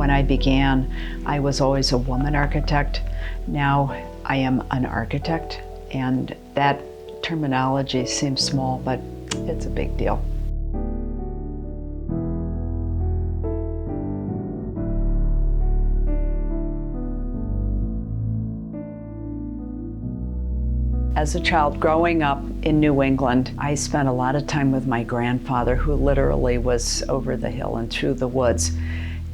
When I began, I was always a woman architect. Now I am an architect, and that terminology seems small, but it's a big deal. As a child growing up in New England, I spent a lot of time with my grandfather, who literally was over the hill and through the woods.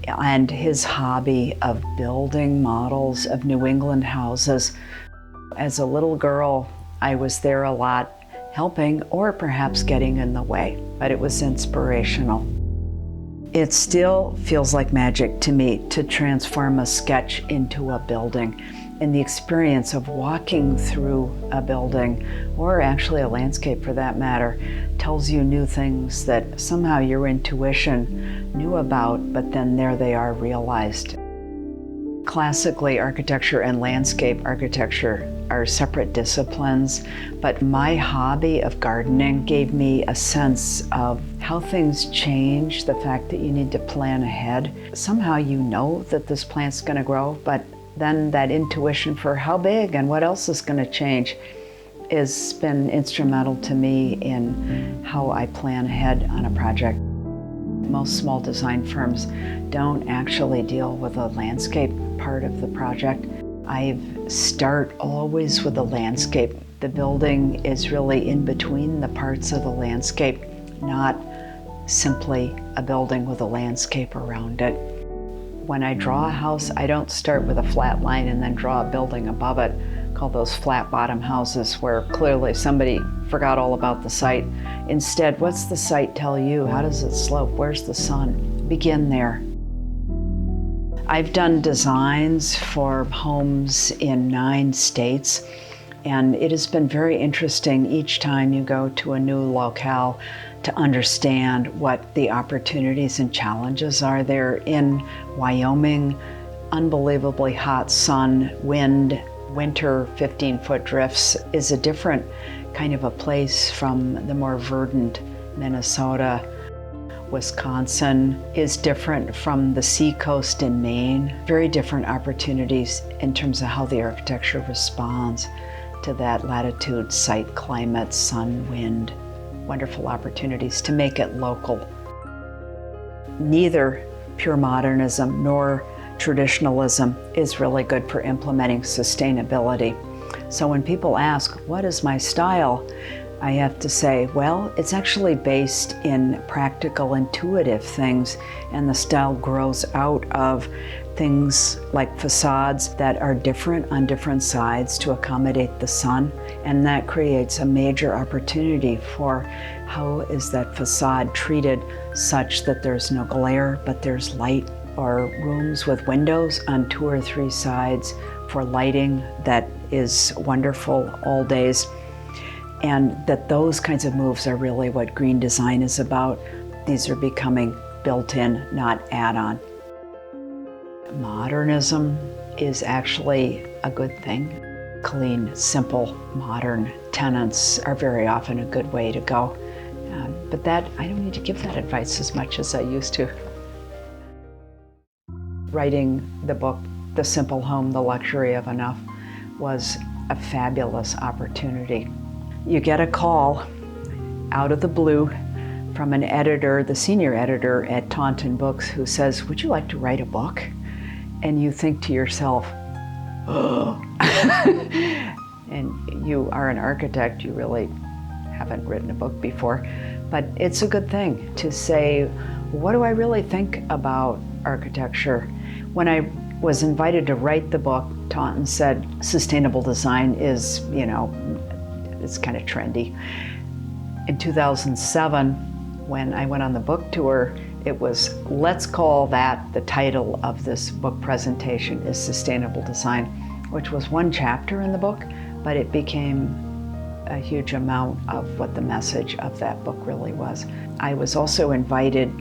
And his hobby of building models of New England houses. As a little girl, I was there a lot, helping or perhaps getting in the way, but it was inspirational. It still feels like magic to me to transform a sketch into a building. And the experience of walking through a building, or actually a landscape for that matter, tells you new things that somehow your intuition knew about, but then there they are realized. Classically, architecture and landscape architecture are separate disciplines, but my hobby of gardening gave me a sense of how things change, the fact that you need to plan ahead. Somehow you know that this plant's going to grow, but then that intuition for how big and what else is going to change has been instrumental to me in how I plan ahead on a project. Most small design firms don't actually deal with the landscape part of the project. I start always with the landscape. The building is really in between the parts of the landscape, not simply a building with a landscape around it. When I draw a house, I don't start with a flat line and then draw a building above it. Call those flat bottom houses, where clearly somebody forgot all about the site. Instead, what's the site tell you? How does it slope? Where's the sun? Begin there. I've done designs for homes in 9 states, and it has been very interesting each time you go to a new locale to understand what the opportunities and challenges are there. In Wyoming, unbelievably hot sun, wind, winter 15-foot drifts is a different kind of a place from the more verdant Minnesota. Wisconsin is different from the seacoast in Maine. Very different opportunities in terms of how the architecture responds to that latitude, site, climate, sun, wind. Wonderful opportunities to make it local. Neither pure modernism nor traditionalism is really good for implementing sustainability. So when people ask, what is my style? I have to say, well, it's actually based in practical, intuitive things, and the style grows out of things like facades that are different on different sides to accommodate the sun, and that creates a major opportunity for how is that facade treated such that there's no glare, but there's light, or rooms with windows on 2 or 3 sides for lighting that is wonderful all days. And that those kinds of moves are really what green design is about. These are becoming built-in, not add-on. Modernism is actually a good thing. Clean, simple, modern tenants are very often a good way to go. But that, I don't need to give that advice as much as I used to. Writing the book, The Simple Home, The Luxury of Enough, was a fabulous opportunity. You get a call out of the blue from an editor, the senior editor at Taunton Books, who says, would you like to write a book? And you think to yourself, oh. And you are an architect, you really haven't written a book before. But it's a good thing to say, what do I really think about architecture? When I was invited to write the book, Taunton said, sustainable design is, it's kind of trendy. In 2007, when I went on the book tour, it was, let's call that the title of this book presentation is Sustainable Design, which was one chapter in the book, but it became a huge amount of what the message of that book really was. I was also invited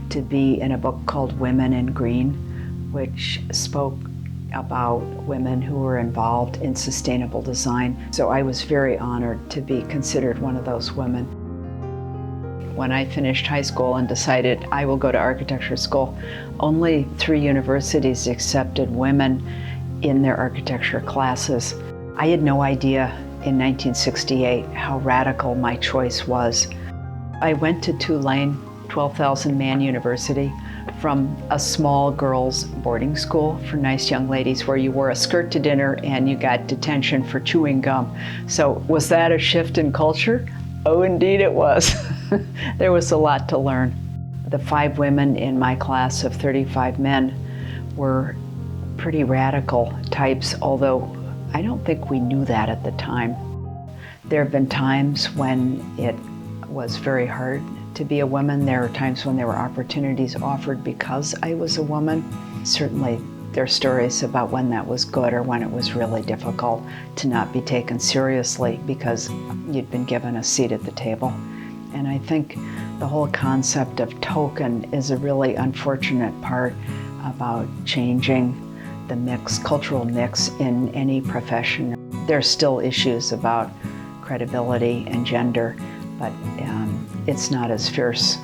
to be in a book called Women in Green, which spoke about women who were involved in sustainable design. So I was very honored to be considered one of those women. When I finished high school and decided I will go to architecture school, only 3 universities accepted women in their architecture classes. I had no idea in 1968 how radical my choice was. I went to Tulane, 12,000 man university, from a small girls' boarding school for nice young ladies where you wore a skirt to dinner and you got detention for chewing gum. So was that a shift in culture? Oh, indeed it was. There was a lot to learn. The 5 women in my class of 35 men were pretty radical types, although I don't think we knew that at the time. There have been times when it was very hard to be a woman. There are times when there were opportunities offered because I was a woman. Certainly there are stories about when that was good or when it was really difficult to not be taken seriously because you'd been given a seat at the table. And I think the whole concept of token is a really unfortunate part about changing the mix, cultural mix in any profession. There's still issues about credibility and gender, but it's not as fierce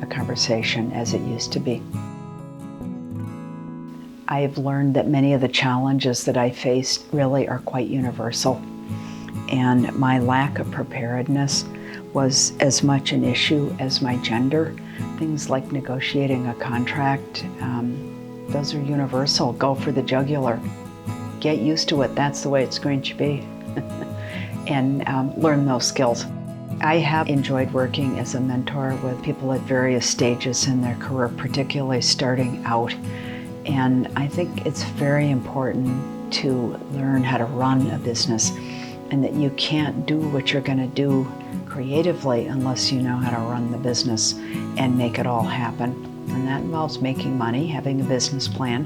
a conversation as it used to be. I've learned that many of the challenges that I faced really are quite universal, and my lack of preparedness was as much an issue as my gender. Things like negotiating a contract, those are universal. Go for the jugular. Get used to it. That's the way it's going to be. And learn those skills. I have enjoyed working as a mentor with people at various stages in their career, particularly starting out. And I think it's very important to learn how to run a business, and that you can't do what you're going to do creatively unless you know how to run the business and make it all happen. And that involves making money, having a business plan.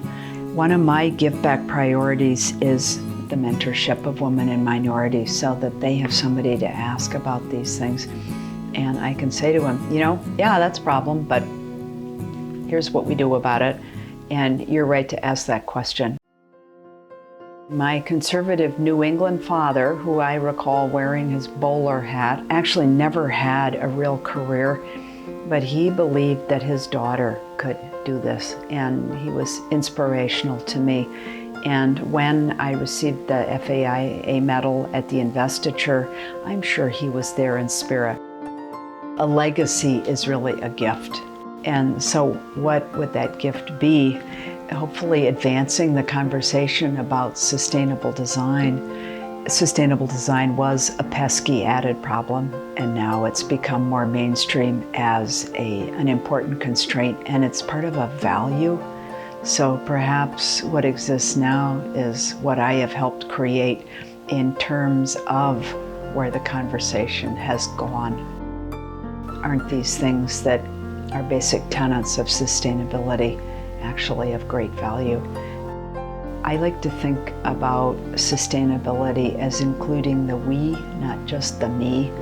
One of my give back priorities is the mentorship of women and minorities so that they have somebody to ask about these things. And I can say to them, yeah, that's a problem, but here's what we do about it. And you're right to ask that question. My conservative New England father, who I recall wearing his bowler hat, actually never had a real career, but he believed that his daughter could do this, and he was inspirational to me. And when I received the FAIA medal at the investiture, I'm sure he was there in spirit. A legacy is really a gift. And so what would that gift be? Hopefully advancing the conversation about sustainable design. Sustainable design was a pesky added problem, and now it's become more mainstream as an important constraint, and it's part of a value. So perhaps what exists now is what I have helped create in terms of where the conversation has gone. Aren't these things that are basic tenets of sustainability actually of great value? I like to think about sustainability as including the we, not just the me,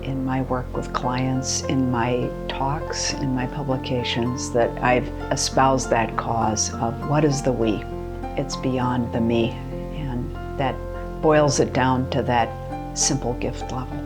in my work with clients, in my talks, in my publications, that I've espoused that cause of what is the we? It's beyond the me, and that boils it down to that simple gift level.